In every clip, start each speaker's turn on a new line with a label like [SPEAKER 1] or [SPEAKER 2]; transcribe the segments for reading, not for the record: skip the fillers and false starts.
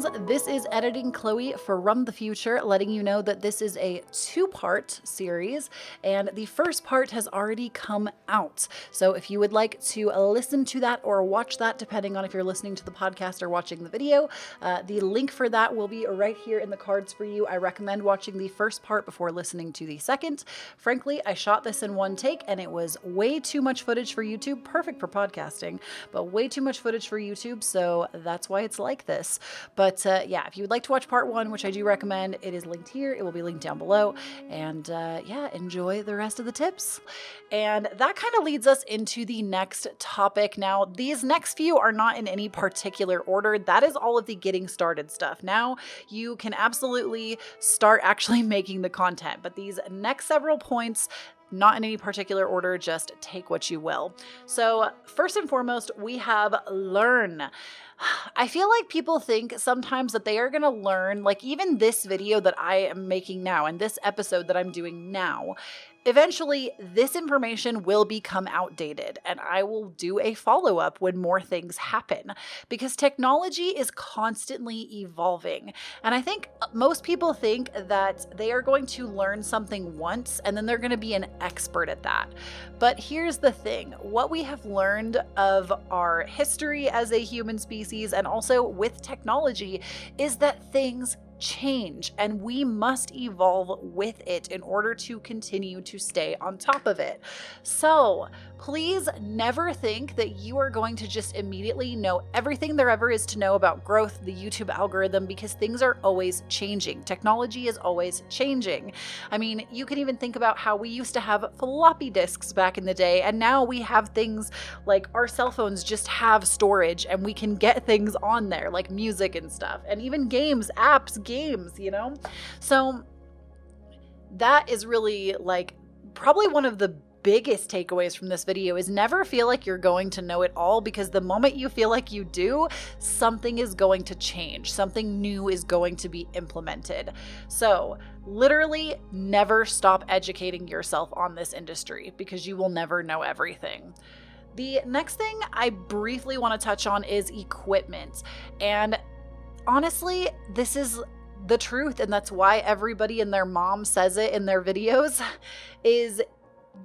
[SPEAKER 1] friends, this is Editing Kloee from the future, letting you know that this is a two-part series, and the first part has already come out. So if you would like to listen to that or watch that, depending on if you're listening to the podcast or watching the video, the link for that will be right here in the cards for you. I recommend watching the first part before listening to the second. Frankly, I shot this in one take, and it was way too much footage for YouTube, perfect for podcasting, but way too much footage for YouTube, so that's why it's like this. But yeah, if you would like to watch part one, which I do recommend, it is linked here. It will be linked down below. And yeah, enjoy the rest of the tips. And that kind of leads us into the next topic. Now, these next few are not in any particular order. That is all of the getting started stuff. Now you can absolutely start actually making the content. But these next several points, not in any particular order, just take what you will. So first and foremost, we have learn. I feel like people think sometimes that they are going to learn, like even this video that I am making now and this episode that I'm doing now, eventually this information will become outdated, and I will do a follow-up when more things happen, because technology is constantly evolving. And I think most people think that they are going to learn something once and then they're going to be an expert at that. But here's the thing, what we have learned of our history as a human species and also with technology is that things change, and we must evolve with it in order to continue to stay on top of it. So please never think that you are going to just immediately know everything there ever is to know about growth, the YouTube algorithm, because things are always changing. Technology is always changing. I mean, you can even think about how we used to have floppy disks back in the day, and now we have things like our cell phones just have storage and we can get things on there like music and stuff, and even games, apps, games, you know? So that is really like probably one of the biggest takeaways from this video is never feel like you're going to know it all, because the moment you feel like you do, something is going to change. Something new is going to be implemented. So literally never stop educating yourself on this industry, because you will never know everything. The next thing I briefly want to touch on is equipment. And honestly, this is the truth, and that's why everybody and their mom says it in their videos, is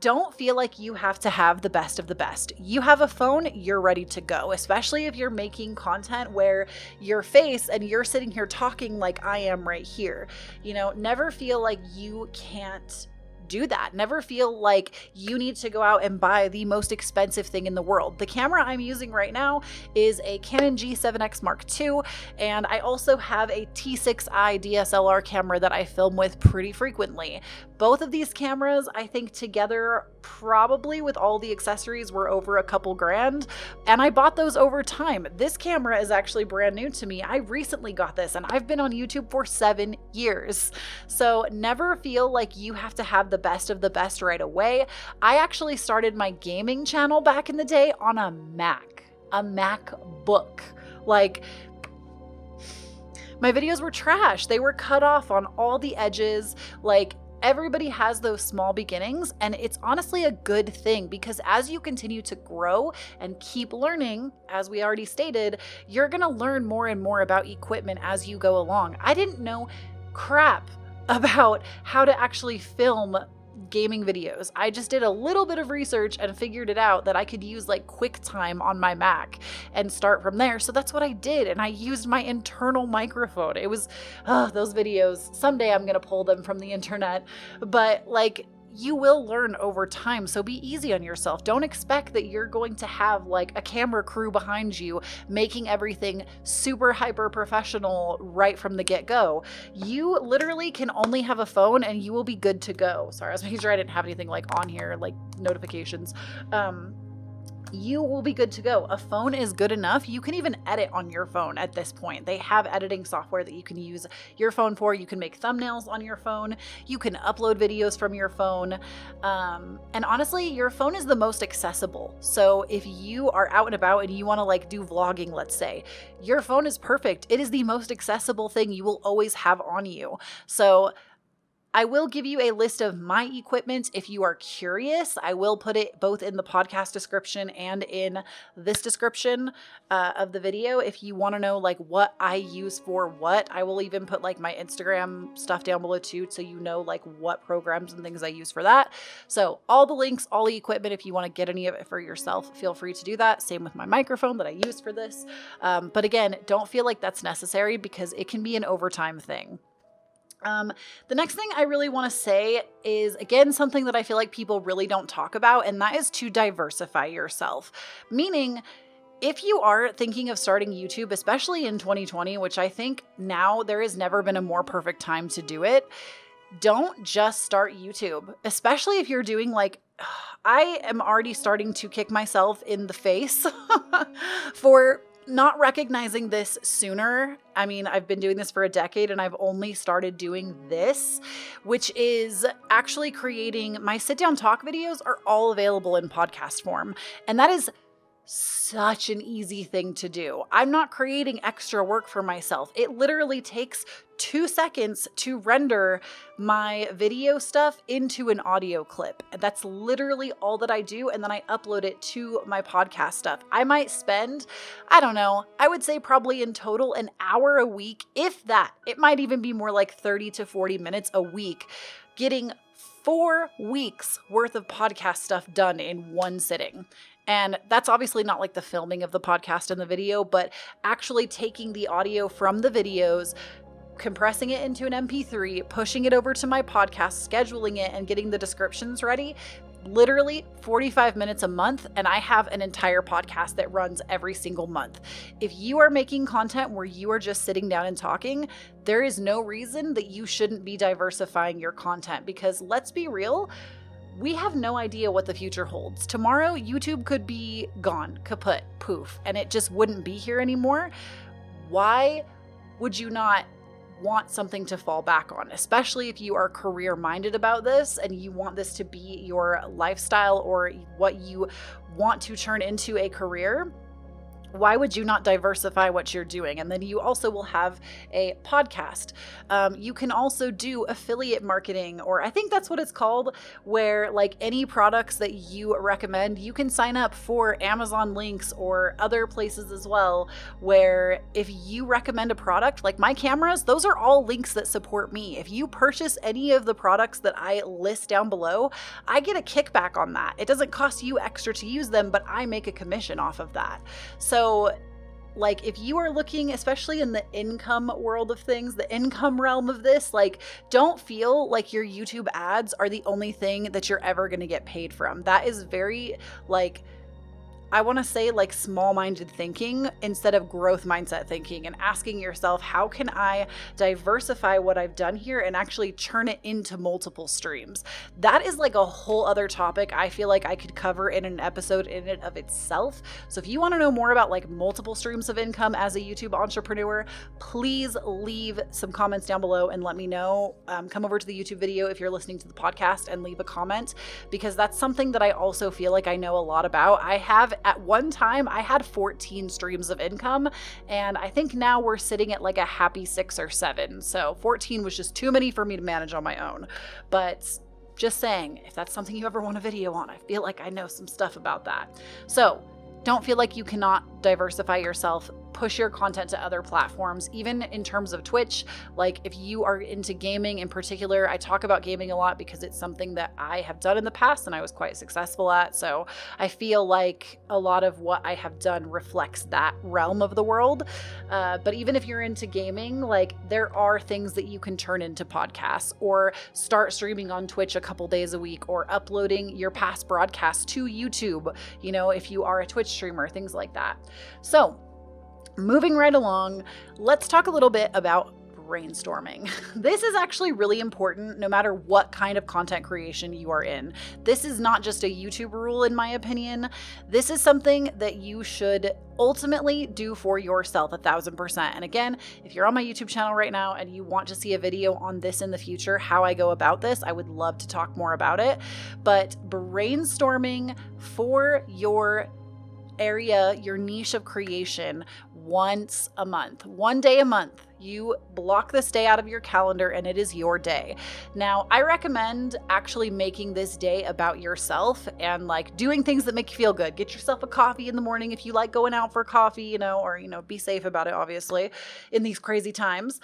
[SPEAKER 1] don't feel like you have to have the best of the best. You have a phone, you're ready to go, especially if you're making content where your face and you're sitting here talking like I am right here. You know, never feel like you can't do that. Never feel like you need to go out and buy the most expensive thing in the world. The camera I'm using right now is a Canon G7X Mark II, and I also have a T6i DSLR camera that I film with pretty frequently. Both of these cameras, I think together, probably with all the accessories, were over a couple grand, and I bought those over time. This camera is actually brand new to me. I recently got this, and I've been on YouTube for 7 years. So never feel like you have to have the best of the best right away. I actually started my gaming channel back in the day on a MacBook. Like, my videos were trash. They were cut off on all the edges. Like, everybody has those small beginnings, and it's honestly a good thing, because as you continue to grow and keep learning, as we already stated, you're gonna learn more and more about equipment as you go along. I didn't know crap about how to actually film gaming videos. I just did a little bit of research and figured it out that I could use like QuickTime on my Mac and start from there. So that's what I did, and I used my internal microphone. It was those videos, someday I'm gonna pull them from the internet, but like, you will learn over time, so be easy on yourself. Don't expect that you're going to have like a camera crew behind you making everything super hyper professional right from the get-go. You literally can only have a phone and you will be good to go. Sorry, I was making sure I didn't have anything like on here, like notifications. You will be good to go. A phone is good enough. You can even edit on your phone at this point. They have editing software that you can use your phone for. You can make thumbnails on your phone. You can upload videos from your phone. And honestly, your phone is the most accessible. So if you are out and about and you want to like do vlogging, let's say, your phone is perfect. It is the most accessible thing you will always have on you. So I will give you a list of my equipment if you are curious. I will put it both in the podcast description and in this description of the video if you want to know like what I use for what. I will even put like my Instagram stuff down below too, so you know like what programs and things I use for that. So all the links, all the equipment, if you want to get any of it for yourself, feel free to do that. Same with my microphone that I use for this. But again, don't feel like that's necessary because it can be an overtime thing. The next thing I really want to say is, again, something that I feel like people really don't talk about, and that is to diversify yourself. Meaning, if you are thinking of starting YouTube, especially in 2020, which I think now there has never been a more perfect time to do it, don't just start YouTube, especially if you're doing like, I am already starting to kick myself in the face for not recognizing this sooner. I mean, I've been doing this for a decade and I've only started doing this, which is actually creating my sit down talk videos are all available in podcast form. And that is such an easy thing to do. I'm not creating extra work for myself. It literally takes 2 seconds to render my video stuff into an audio clip. That's literally all that I do. And then I upload it to my podcast stuff. I might spend, I don't know, I would say probably in total an hour a week, if that. It might even be more like 30 to 40 minutes a week, getting 4 weeks worth of podcast stuff done in one sitting. And that's obviously not like the filming of the podcast and the video, but actually taking the audio from the videos, compressing it into an MP3, pushing it over to my podcast, scheduling it, and getting the descriptions ready. Literally 45 minutes a month, and I have an entire podcast that runs every single month. If you are making content where you are just sitting down and talking, there is no reason that you shouldn't be diversifying your content, because let's be real, we have no idea what the future holds. Tomorrow, YouTube could be gone, kaput, poof, and it just wouldn't be here anymore. Why would you not want something to fall back on, especially if you are career minded about this and you want this to be your lifestyle or what you want to turn into a career? Why would you not diversify what you're doing? And then you also will have a podcast. You can also do affiliate marketing, or I think that's what it's called, where like any products that you recommend, you can sign up for Amazon links or other places as well, where if you recommend a product, like my cameras, those are all links that support me. If you purchase any of the products that I list down below, I get a kickback on that. It doesn't cost you extra to use them, but I make a commission off of that. So like if you are looking, especially in the income world of things, the income realm of this, like don't feel like your YouTube ads are the only thing that you're ever going to get paid from. That is very like, I want to say like small-minded thinking instead of growth mindset thinking, and asking yourself, how can I diversify what I've done here and actually turn it into multiple streams? That is like a whole other topic I feel like I could cover in an episode in and of itself. So if you want to know more about like multiple streams of income as a YouTube entrepreneur, please leave some comments down below and let me know. Come over to the YouTube video if you're listening to the podcast and leave a comment, because that's something that I also feel like I know a lot about. At one time, I had 14 streams of income, and I think now we're sitting at like a happy 6 or 7. So 14 was just too many for me to manage on my own. But just saying, if that's something you ever want a video on, I feel like I know some stuff about that. So don't feel like you cannot diversify yourself. Push your content to other platforms, even in terms of Twitch. Like if you are into gaming in particular, I talk about gaming a lot because it's something that I have done in the past and I was quite successful at. So I feel like a lot of what I have done reflects that realm of the world. But even if you're into gaming, like there are things that you can turn into podcasts, or start streaming on Twitch a couple days a week, or uploading your past broadcasts to YouTube, you know, if you are a Twitch streamer, things like that. So moving right along, let's talk a little bit about brainstorming. This is actually really important no matter what kind of content creation you are in. This is not just a YouTube rule, in my opinion. This is something that you should ultimately do for yourself 1000%. And again, if you're on my YouTube channel right now and you want to see a video on this in the future, how I go about this, I would love to talk more about it. But brainstorming for your area, your niche of creation, once a month, 1 day a month. You block this day out of your calendar and it is your day. Now, I recommend actually making this day about yourself and like doing things that make you feel good. Get yourself a coffee in the morning if you like going out for coffee, or be safe about it, obviously, in these crazy times.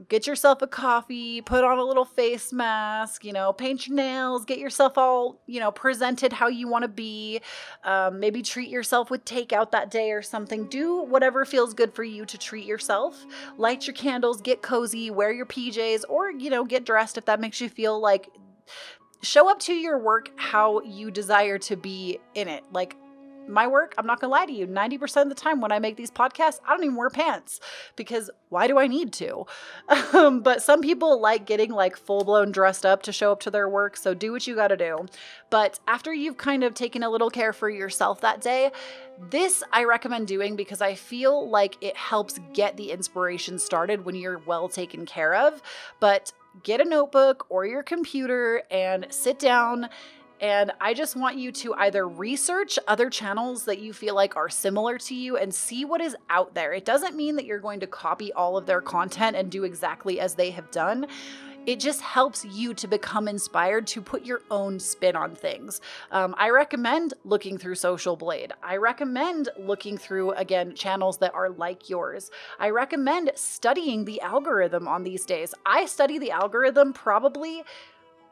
[SPEAKER 1] Get yourself a coffee, put on a little face mask, paint your nails, get yourself all, presented how you want to be. Maybe treat yourself with takeout that day or something. Do whatever feels good for you to treat yourself. Light your candles, get cozy, wear your PJs, or, get dressed if that makes you feel like. Show up to your work how you desire to be in it. Like my work, I'm not gonna lie to you, 90% of the time when I make these podcasts, I don't even wear pants because why do I need to? But some people like getting like full-blown dressed up to show up to their work, so do what you gotta do. But after you've kind of taken a little care for yourself that day, this I recommend doing because I feel like it helps get the inspiration started when you're well taken care of. But get a notebook or your computer and sit down. And I just want you to either research other channels that you feel like are similar to you and see what is out there. It doesn't mean that you're going to copy all of their content and do exactly as they have done. It just helps you to become inspired to put your own spin on things. I recommend looking through Social Blade. I recommend looking through, again, channels that are like yours. I recommend studying the algorithm on these days. I study the algorithm probably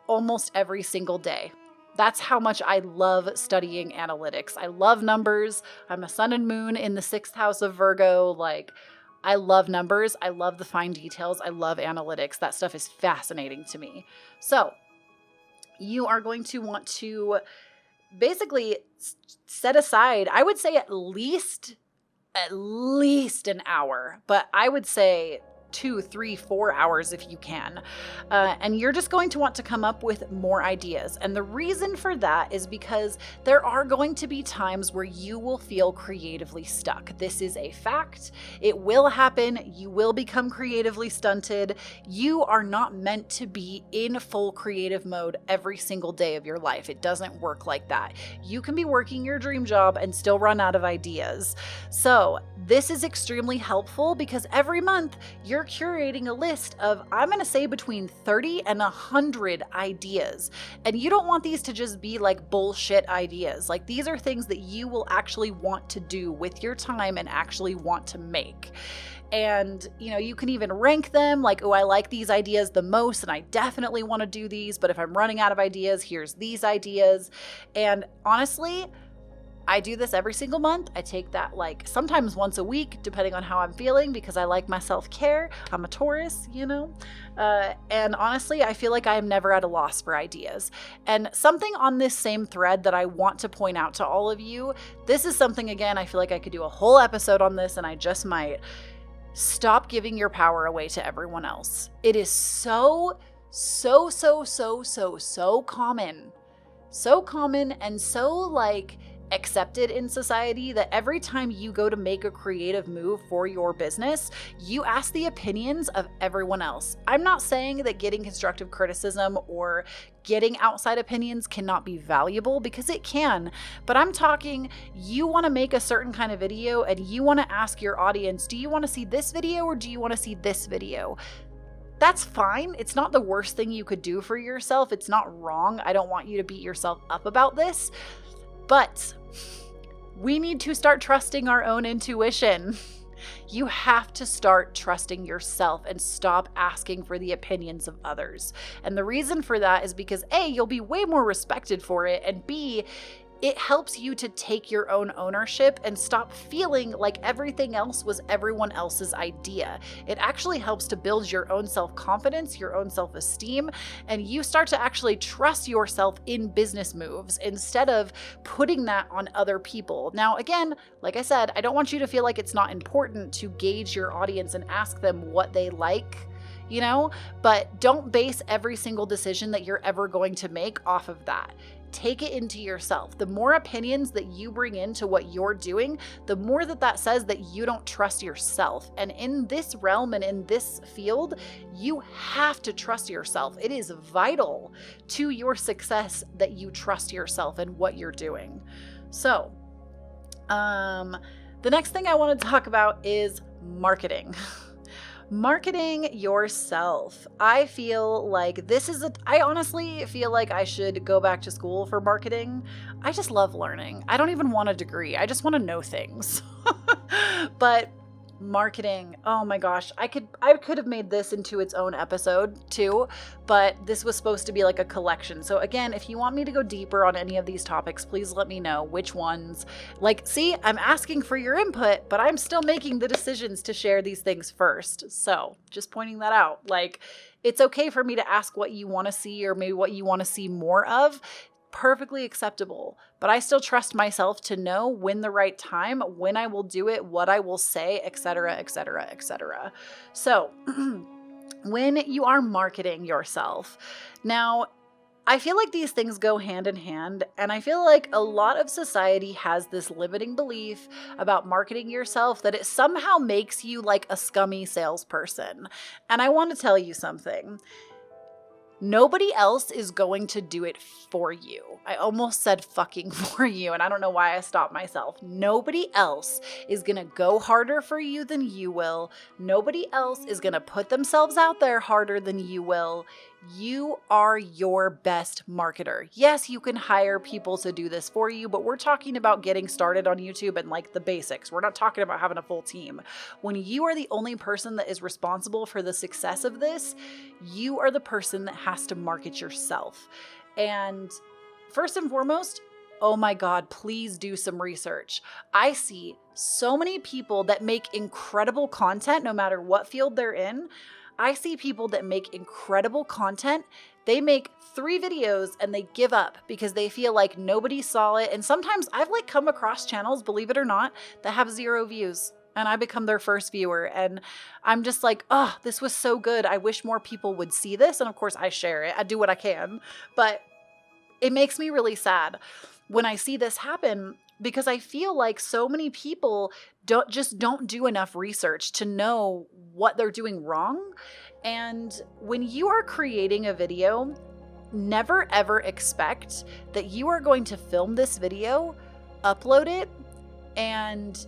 [SPEAKER 1] almost every single day. That's how much I love studying analytics. I love numbers. I'm a sun and moon in the 6th house of Virgo. I love numbers. I love the fine details. I love analytics. That stuff is fascinating to me. So you are going to want to basically set aside, I would say at least an hour, but I would say 2, 3, 4 hours if you can. And you're just going to want to come up with more ideas. And the reason for that is because there are going to be times where you will feel creatively stuck. This is a fact. It will happen. You will become creatively stunted. You are not meant to be in full creative mode every single day of your life. It doesn't work like that. You can be working your dream job and still run out of ideas. So this is extremely helpful because every month you're curating a list of, I'm going to say, between 30 and 100 ideas. And you don't want these to just be like bullshit ideas. Like these are things that you will actually want to do with your time and actually want to make. And, you can even rank them like, oh, I like these ideas the most and I definitely want to do these. But if I'm running out of ideas, here's these ideas. And honestly, I do this every single month. I take that sometimes once a week, depending on how I'm feeling, because I like my self-care. I'm a Taurus, and honestly, I feel like I am never at a loss for ideas. And something on this same thread that I want to point out to all of you, this is something, again, I feel like I could do a whole episode on this and I just might. Stop giving your power away to everyone else. It is so common. So common and so accepted in society that every time you go to make a creative move for your business, you ask the opinions of everyone else. I'm not saying that getting constructive criticism or getting outside opinions cannot be valuable, because it can, but I'm talking, you want to make a certain kind of video and you want to ask your audience, do you want to see this video or do you want to see this video? That's fine. It's not the worst thing you could do for yourself. It's not wrong. I don't want you to beat yourself up about this. But we need to start trusting our own intuition. You have to start trusting yourself and stop asking for the opinions of others. And the reason for that is because A, you'll be way more respected for it, and B, it helps you to take your own ownership and stop feeling like everything else was everyone else's idea. It actually helps to build your own self-confidence, your own self-esteem, and you start to actually trust yourself in business moves instead of putting that on other people. Now, again, like I said, I don't want you to feel like it's not important to gauge your audience and ask them what they like, but don't base every single decision that you're ever going to make off of that. Take it into yourself. The more opinions that you bring into what you're doing, the more that says that you don't trust yourself. And in this realm and in this field, you have to trust yourself. It is vital to your success that you trust yourself and what you're doing. So, the next thing I want to talk about is marketing. Marketing yourself. I feel like I honestly feel like I should go back to school for marketing. I just love learning. I don't even want a degree. I just want to know things. But marketing, oh my gosh, I could have made this into its own episode too, but this was supposed to be like a collection. So again, if you want me to go deeper on any of these topics, please let me know which ones. Like, see, I'm asking for your input, but I'm still making the decisions to share these things first. So just pointing that out. Like, it's okay for me to ask what you want to see or maybe what you want to see more of. Perfectly acceptable, but I still trust myself to know when the right time, when I will do it, what I will say, etc., etc., etc. So when you are marketing yourself, now I feel like these things go hand in hand, and I feel like a lot of society has this limiting belief about marketing yourself that it somehow makes you like a scummy salesperson. And I want to tell you something. Nobody else is going to do it for you. I almost said fucking for you, and I don't know why I stopped myself. Nobody else is going to go harder for you than you will. Nobody else is going to put themselves out there harder than you will. You are your best marketer. Yes, you can hire people to do this for you, but we're talking about getting started on YouTube and like the basics. We're not talking about having a full team. When you are the only person that is responsible for the success of this, you are the person that has to market yourself. And first and foremost, oh my God, please do some research. I see so many people that make incredible content no matter what field they're in. I see people that make incredible content. They make 3 videos and they give up because they feel like nobody saw it. And sometimes I've like come across channels, believe it or not, that have 0 views. And I become their first viewer. And I'm just like, oh, this was so good. I wish more people would see this. And of course I share it. I do what I can. But it makes me really sad when I see this happen, because I feel like so many people don't do enough research to know what they're doing wrong. And when you are creating a video, never ever expect that you are going to film this video, upload it, and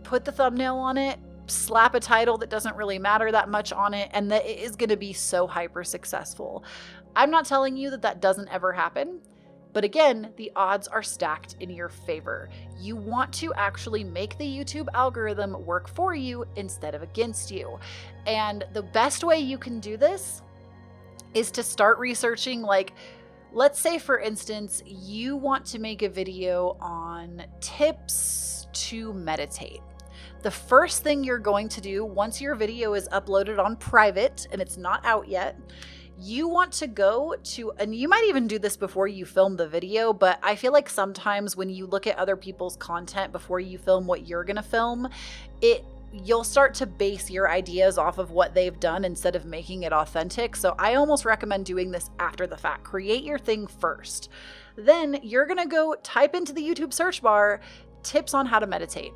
[SPEAKER 1] put the thumbnail on it, slap a title that doesn't really matter that much on it, and that it is going to be so hyper successful. I'm not telling you that that doesn't ever happen. But again, the odds are stacked in your favor. You want to actually make the YouTube algorithm work for you instead of against you. And the best way you can do this is to start researching, like, let's say for instance, you want to make a video on tips to meditate. The first thing you're going to do once your video is uploaded on private and it's not out yet, you want to go to, and you might even do this before you film the video, but I feel like sometimes when you look at other people's content before you film what you're gonna film, you'll start to base your ideas off of what they've done instead of making it authentic. So I almost recommend doing this after the fact. Create your thing first. Then you're gonna go type into the YouTube search bar, tips on how to meditate.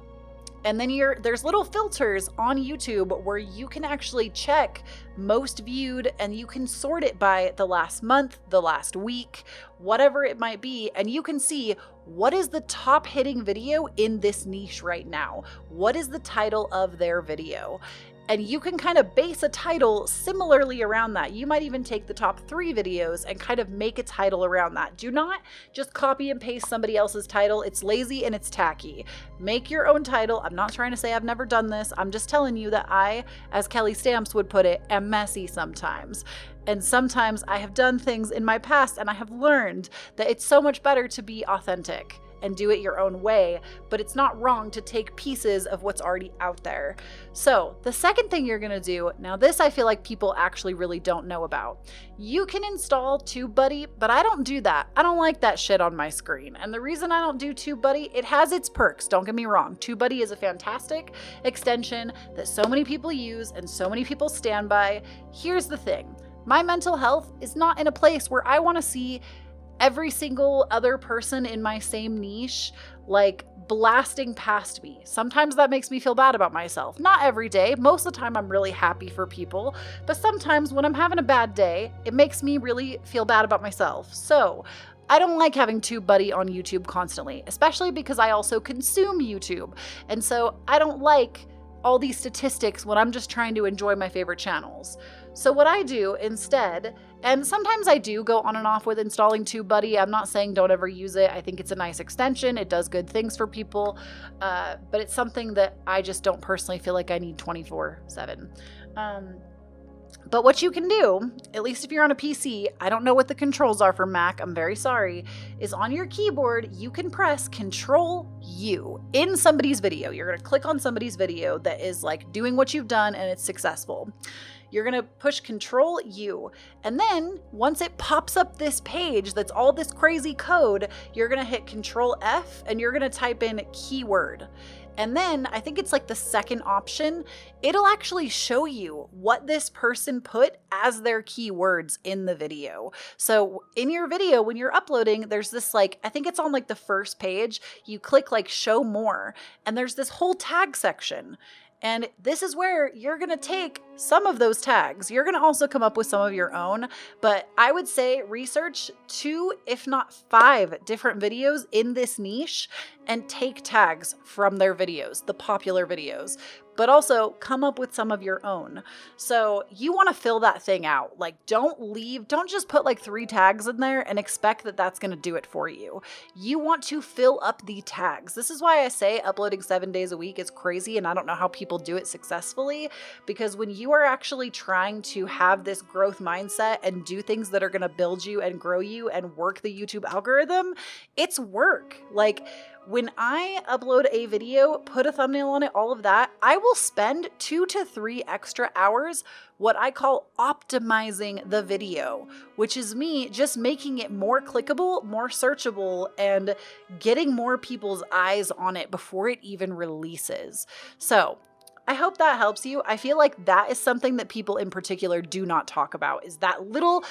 [SPEAKER 1] And then there's little filters on YouTube where you can actually check most viewed, and you can sort it by the last month, the last week, whatever it might be. And you can see what is the top hitting video in this niche right now. What is the title of their video? And you can kind of base a title similarly around that. You might even take the top 3 videos and kind of make a title around that. Do not just copy and paste somebody else's title. It's lazy and it's tacky. Make your own title. I'm not trying to say I've never done this. I'm just telling you that I, as Kelly Stamps would put it, am messy sometimes. And sometimes I have done things in my past and I have learned that it's so much better to be authentic and do it your own way, but it's not wrong to take pieces of what's already out there. So the second thing you're gonna do, now this I feel like people actually really don't know about. You can install TubeBuddy, but I don't do that. I don't like that shit on my screen. And the reason I don't do TubeBuddy, it has its perks, don't get me wrong. TubeBuddy is a fantastic extension that so many people use and so many people stand by. Here's the thing, my mental health is not in a place where I wanna see every single other person in my same niche like blasting past me. Sometimes that makes me feel bad about myself. Not every day. Most of the time I'm really happy for people, but sometimes when I'm having a bad day, it makes me really feel bad about myself. So I don't like having TubeBuddy on YouTube constantly, especially because I also consume YouTube. And so I don't like all these statistics when I'm just trying to enjoy my favorite channels. So what I do instead, and sometimes I do go on and off with installing TubeBuddy. I'm not saying don't ever use it. I think it's a nice extension. It does good things for people, but it's something that I just don't personally feel like I need 24/7. But what you can do, at least if you're on a PC, I don't know what the controls are for Mac, I'm very sorry, is on your keyboard, you can press Control U in somebody's video. You're going to click on somebody's video that is like doing what you've done and it's successful. You're going to push Control U. And then once it pops up this page that's all this crazy code, you're going to hit Control F and you're going to type in keyword. And then I think it's like the second option, it'll actually show you what this person put as their keywords in the video. So in your video, when you're uploading, there's this like, I think it's on like the first page, you click like show more, and there's this whole tag section. And this is where you're going to take some of those tags. You're going to also come up with some of your own, but I would say research 2, if not 5 different videos in this niche and take tags from their videos, the popular videos, but also come up with some of your own. So you want to fill that thing out. Like don't just put like 3 tags in there and expect that that's going to do it for you. You want to fill up the tags. This is why I say uploading 7 days a week is crazy, and I don't know how people do it successfully, because when you are actually trying to have this growth mindset and do things that are going to build you and grow you and work the YouTube algorithm, it's work. Like when I upload a video, put a thumbnail on it, all of that, I will spend 2 to 3 extra hours, what I call optimizing the video, which is me just making it more clickable, more searchable, and getting more people's eyes on it before it even releases. So I hope that helps you. I feel like that is something that people in particular do not talk about, is that little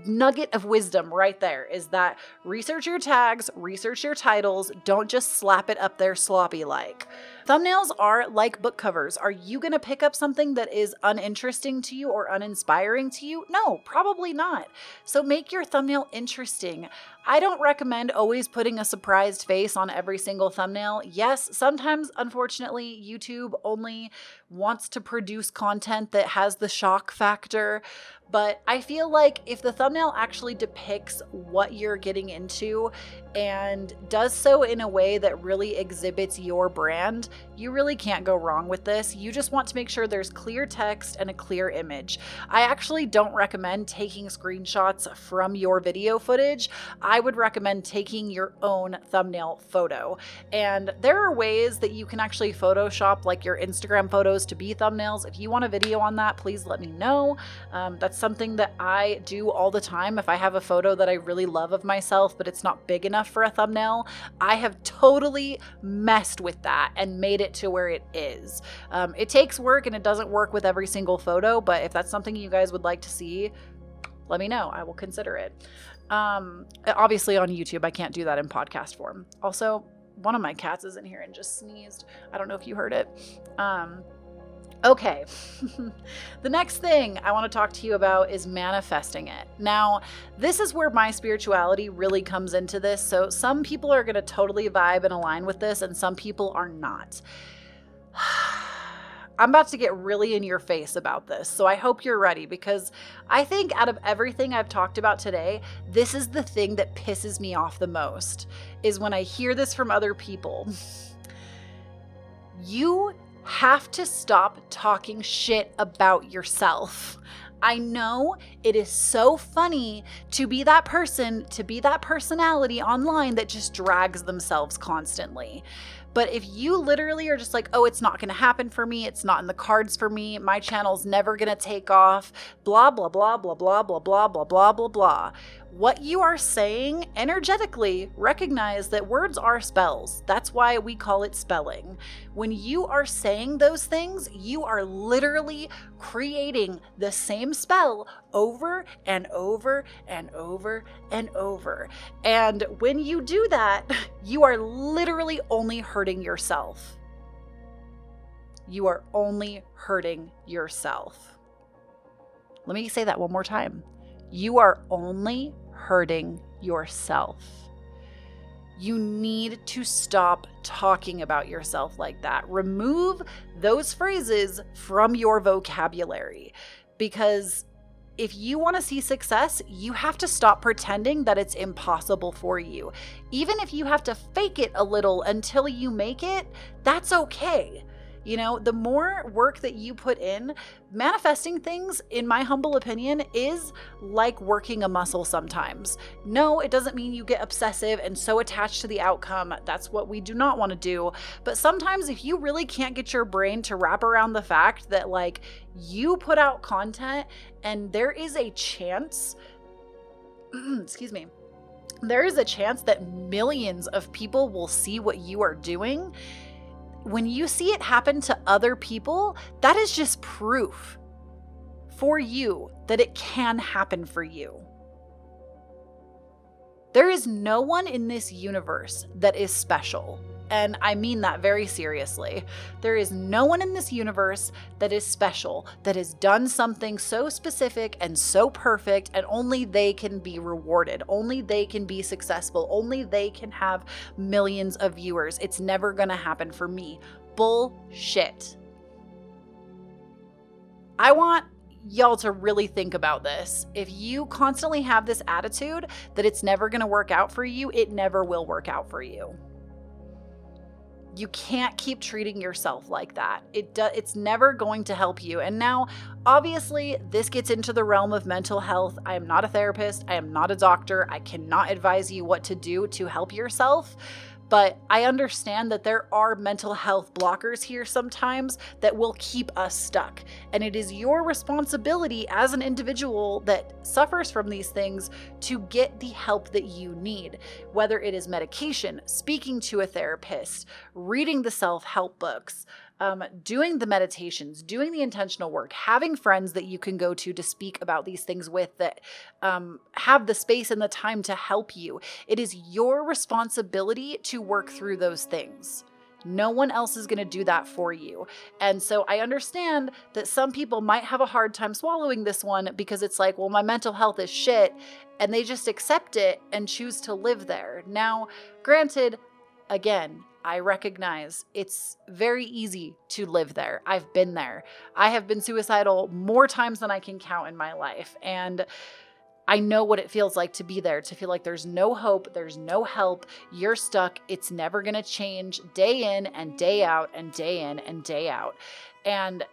[SPEAKER 1] nugget of wisdom right there, is that research your tags, research your titles, don't just slap it up there sloppy like. Thumbnails are like book covers. Are you going to pick up something that is uninteresting to you or uninspiring to you? No, probably not. So make your thumbnail interesting. I don't recommend always putting a surprised face on every single thumbnail. Yes, sometimes, unfortunately, YouTube only wants to produce content that has the shock factor, but I feel like if the thumbnail actually depicts what you're getting into and does so in a way that really exhibits your brand, you really can't go wrong with this. You just want to make sure there's clear text and a clear image. I actually don't recommend taking screenshots from your video footage. I would recommend taking your own thumbnail photo. And there are ways that you can actually Photoshop like your Instagram photos to be thumbnails. If you want a video on that, please let me know. That's something that I do all the time. If I have a photo that I really love of myself, but it's not big enough for a thumbnail, I have totally messed with that and made it to where it is. It takes work and it doesn't work with every single photo, but if that's something you guys would like to see, let me know. I will consider it. Obviously on YouTube, I can't do that in podcast form. Also, one of my cats is in here and just sneezed. I don't know if you heard it. Okay, the next thing I want to talk to you about is manifesting it. Now, this is where my spirituality really comes into this. So some people are going to totally vibe and align with this, and some people are not. I'm about to get really in your face about this, so I hope you're ready, because I think out of everything I've talked about today, this is the thing that pisses me off the most, is when I hear this from other people. You have to stop talking shit about yourself. I know it is so funny to be that person, to be that personality online that just drags themselves constantly. But if you literally are just like, oh, it's not going to happen for me, it's not in the cards for me, my channel's never going to take off, blah, blah, blah, blah, blah, blah, blah, blah, blah, blah, blah. What you are saying, energetically, recognize that words are spells. That's why we call it spelling. When you are saying those things, you are literally creating the same spell over and over and over and over. And when you do that, you are literally only hurting yourself. You are only hurting yourself. Let me say that one more time. You are only hurting yourself. You need to stop talking about yourself like that. Remove those phrases from your vocabulary, because if you want to see success, you have to stop pretending that it's impossible for you. Even if you have to fake it a little until you make it, that's okay. You know, the more work that you put in, manifesting things, in my humble opinion, is like working a muscle sometimes. No, it doesn't mean you get obsessive and so attached to the outcome. That's what we do not want to do. But sometimes if you really can't get your brain to wrap around the fact that like you put out content and there is a chance, excuse me, there is a chance that millions of people will see what you are doing. When you see it happen to other people, that is just proof for you that it can happen for you. There is no one in this universe that is special. And I mean that very seriously. There is no one in this universe that is special, that has done something so specific and so perfect, and only they can be rewarded. Only they can be successful. Only they can have millions of viewers. It's never going to happen for me. Bullshit. I want y'all to really think about this. If you constantly have this attitude that it's never going to work out for you, it never will work out for you. You can't keep treating yourself like that. It's never going to help you. And now, obviously, this gets into the realm of mental health. I am not a therapist. I am not a doctor. I cannot advise you what to do to help yourself. But I understand that there are mental health blockers here sometimes that will keep us stuck. And it is your responsibility as an individual that suffers from these things to get the help that you need, whether it is medication, speaking to a therapist, reading the self-help books, doing the meditations, doing the intentional work, having friends that you can go to speak about these things with that have the space and the time to help you. It is your responsibility to work through those things. No one else is going to do that for you. And so I understand that some people might have a hard time swallowing this one because it's like, well, my mental health is shit, and they just accept it and choose to live there. Now, granted, again, I recognize it's very easy to live there. I've been there. I have been suicidal more times than I can count in my life. And I know what it feels like to be there, to feel like there's no hope, there's no help, you're stuck, it's never going to change, day in and day out and day in and day out. And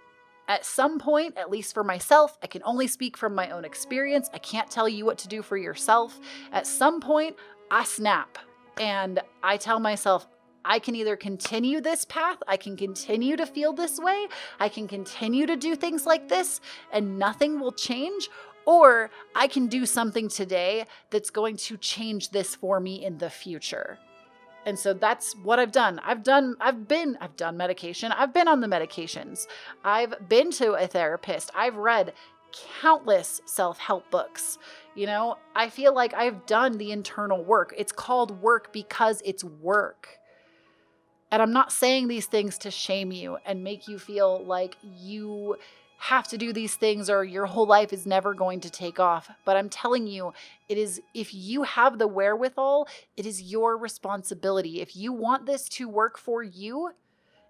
[SPEAKER 1] at some point, at least for myself, I can only speak from my own experience. I can't tell you what to do for yourself. At some point, I snap and I tell myself, I can either continue this path, I can continue to feel this way, I can continue to do things like this and nothing will change, or I can do something today that's going to change this for me in the future. And so that's what I've done. I've done medication. I've been on the medications. I've been to a therapist. I've read countless self-help books. You know, I feel like I've done the internal work. It's called work because it's work. And I'm not saying these things to shame you and make you feel like you have to do these things or your whole life is never going to take off. But I'm telling you, it is, if you have the wherewithal, it is your responsibility. If you want this to work for you,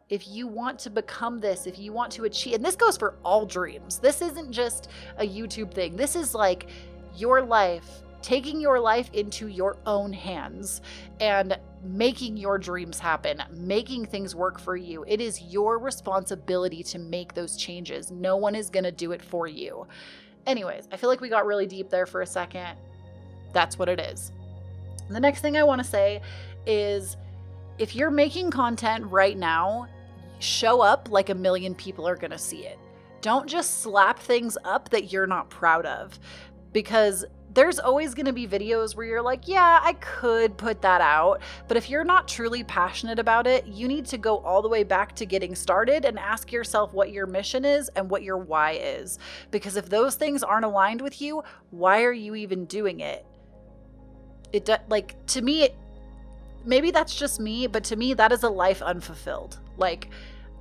[SPEAKER 1] if you want to become this, if you want to achieve, and this goes for all dreams. This isn't just a YouTube thing. This is like your life, taking your life into your own hands and making your dreams happen, making things work for you. It is your responsibility to make those changes. No one is going to do it for you. Anyways, I feel like we got really deep there for a second. That's what it is. The next thing I want to say is, if you're making content right now, show up like a million people are going to see it. Don't just slap things up that you're not proud of, because there's always going to be videos where you're like, yeah, I could put that out. But if you're not truly passionate about it, you need to go all the way back to getting started and ask yourself what your mission is and what your why is. Because if those things aren't aligned with you, why are you even doing it? To me, maybe that's just me, but to me, that is a life unfulfilled. Like,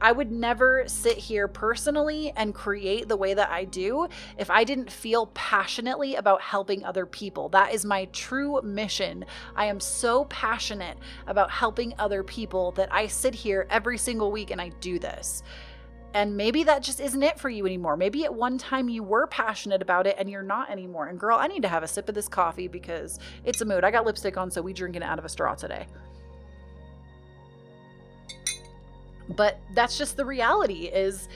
[SPEAKER 1] I would never sit here personally and create the way that I do if I didn't feel passionately about helping other people. That is my true mission. I am so passionate about helping other people that I sit here every single week and I do this. And maybe that just isn't it for you anymore. Maybe at one time you were passionate about it and you're not anymore. And girl, I need to have a sip of this coffee because it's a mood. I got lipstick on, so we drinking it out of a straw today. But that's just the reality, is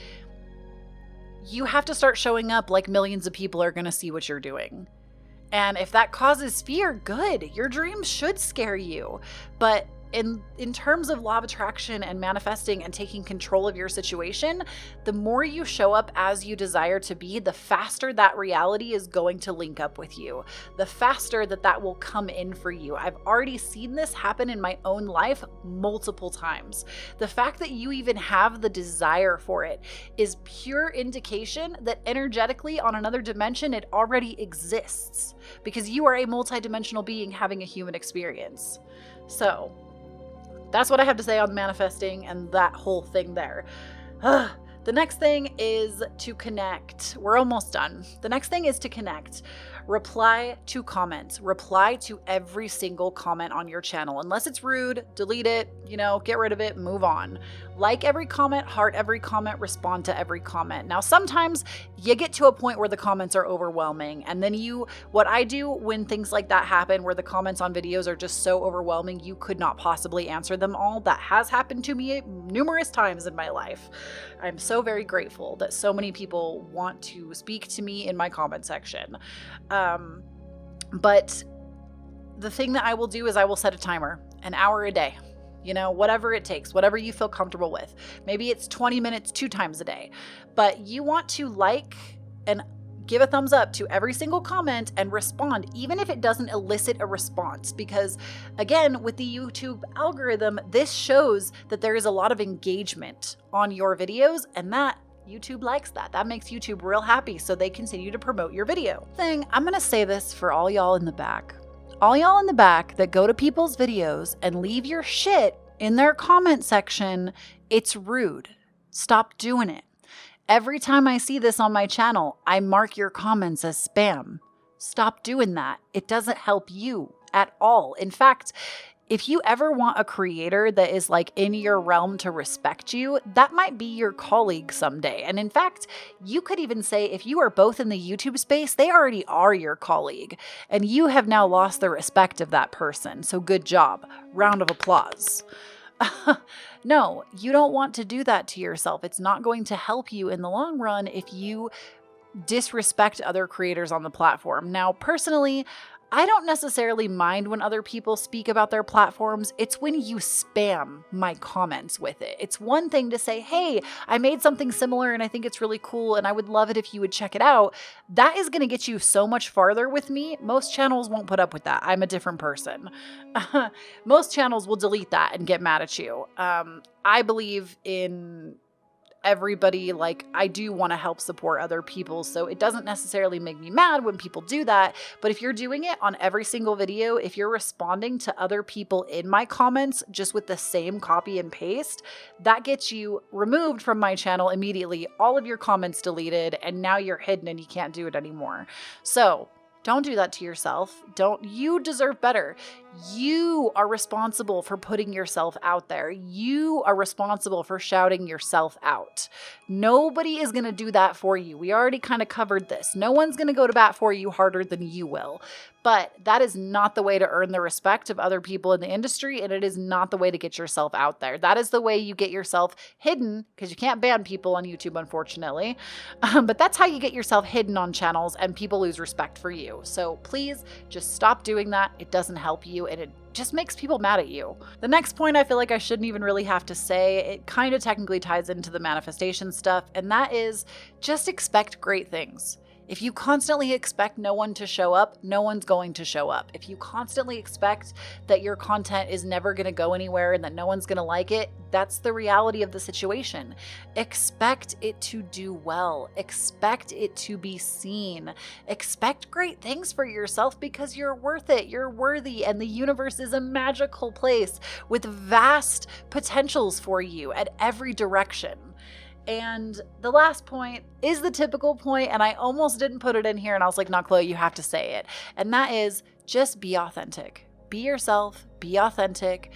[SPEAKER 1] you have to start showing up like millions of people are going to see what you're doing. And if that causes fear, good. Your dreams should scare you. But in terms of law of attraction and manifesting and taking control of your situation, the more you show up as you desire to be, the faster that reality is going to link up with you. The faster that will come in for you. I've already seen this happen in my own life multiple times. The fact that you even have the desire for it is pure indication that energetically on another dimension, it already exists because you are a multidimensional being having a human experience. So that's what I have to say on manifesting and that whole thing there. The next thing is to connect. We're almost done. The next thing is to connect. Reply to comments. Reply to every single comment on your channel. Unless it's rude, delete it, get rid of it, move on. Like every comment, heart every comment, respond to every comment. Now, sometimes you get to a point where the comments are overwhelming. And then what I do when things like that happen, where the comments on videos are just so overwhelming, you could not possibly answer them all. That has happened to me numerous times in my life. I'm so very grateful that so many people want to speak to me in my comment section. But the thing that I will do is I will set a timer, an hour a day, whatever it takes, whatever you feel comfortable with. Maybe it's 20 minutes, 2 times a day, but you want to like and give a thumbs up to every single comment and respond, even if it doesn't elicit a response. Because again, with the YouTube algorithm, this shows that there is a lot of engagement on your videos, and that YouTube likes that. That makes YouTube real happy, so they continue to promote your video. I'm gonna say this for all y'all in the back. All y'all in the back that go to people's videos and leave your shit in their comment section, it's rude. Stop doing it. Every time I see this on my channel, I mark your comments as spam. Stop doing that. It doesn't help you at all. In fact, if you ever want a creator that is like in your realm to respect you, that might be your colleague someday. And in fact, you could even say if you are both in the YouTube space, they already are your colleague and you have now lost the respect of that person. So good job. Round of applause. No, you don't want to do that to yourself. It's not going to help you in the long run if you disrespect other creators on the platform. Now, personally, I don't necessarily mind when other people speak about their platforms. It's when you spam my comments with it. It's one thing to say, hey, I made something similar and I think it's really cool and I would love it if you would check it out. That is going to get you so much farther with me. Most channels won't put up with that. I'm a different person. Most channels will delete that and get mad at you. I believe in everybody. I do want to help support other people, so it doesn't necessarily make me mad when people do that. But if you're doing it on every single video, if you're responding to other people in my comments just with the same copy and paste, that gets you removed from my channel immediately, all of your comments deleted, and now you're hidden and you can't do it anymore. So don't do that to yourself. You deserve better. You are responsible for putting yourself out there. You are responsible for shouting yourself out. Nobody is going to do that for you. We already kind of covered this. No one's going to go to bat for you harder than you will. But that is not the way to earn the respect of other people in the industry, and it is not the way to get yourself out there. That is the way you get yourself hidden, because you can't ban people on YouTube, unfortunately. But that's how you get yourself hidden on channels and people lose respect for you. So please just stop doing that. It doesn't help you, and it just makes people mad at you. The next point I feel like I shouldn't even really have to say, it kind of technically ties into the manifestation stuff, and that is just expect great things. If you constantly expect no one to show up, no one's going to show up. If you constantly expect that your content is never going to go anywhere and that no one's going to like it, that's the reality of the situation. Expect it to do well. Expect it to be seen. Expect great things for yourself because you're worth it. You're worthy, and the universe is a magical place with vast potentials for you at every direction. And the last point is the typical point, and I almost didn't put it in here, and I was like, no, Kloee, you have to say it. And that is just be authentic. Be yourself, be authentic.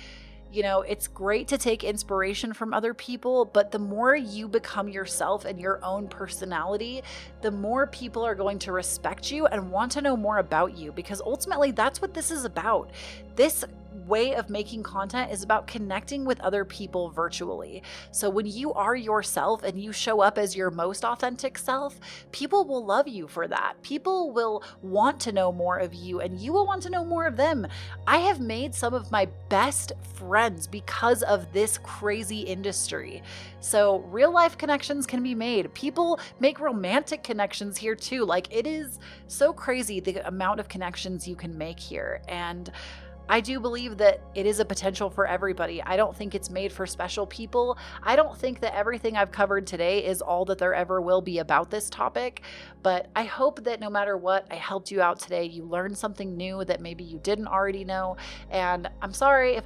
[SPEAKER 1] You know, it's great to take inspiration from other people, but the more you become yourself and your own personality, the more people are going to respect you and want to know more about you, because ultimately that's what this is about. This way of making content is about connecting with other people virtually. So when you are yourself and you show up as your most authentic self, people will love you for that. People will want to know more of you, and you will want to know more of them. I have made some of my best friends because of this crazy industry. So real life connections can be made. People make romantic connections here too. Like, it is so crazy the amount of connections you can make here. And I do believe that it is a potential for everybody. I don't think it's made for special people. I don't think that everything I've covered today is all that there ever will be about this topic, but I hope that no matter what, I helped you out today. You learned something new that maybe you didn't already know. And I'm sorry if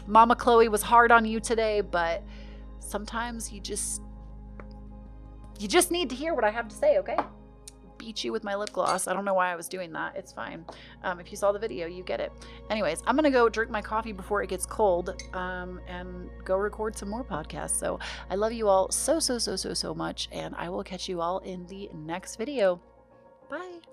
[SPEAKER 1] Mama Kloee was hard on you today, but sometimes you just need to hear what I have to say, okay? Beat you with my lip gloss. I don't know why I was doing that. It's fine. If you saw the video, you get it. Anyways, I'm gonna go drink my coffee before it gets cold and go record some more podcasts. So I love you all so much, and I will catch you all in the next video. Bye.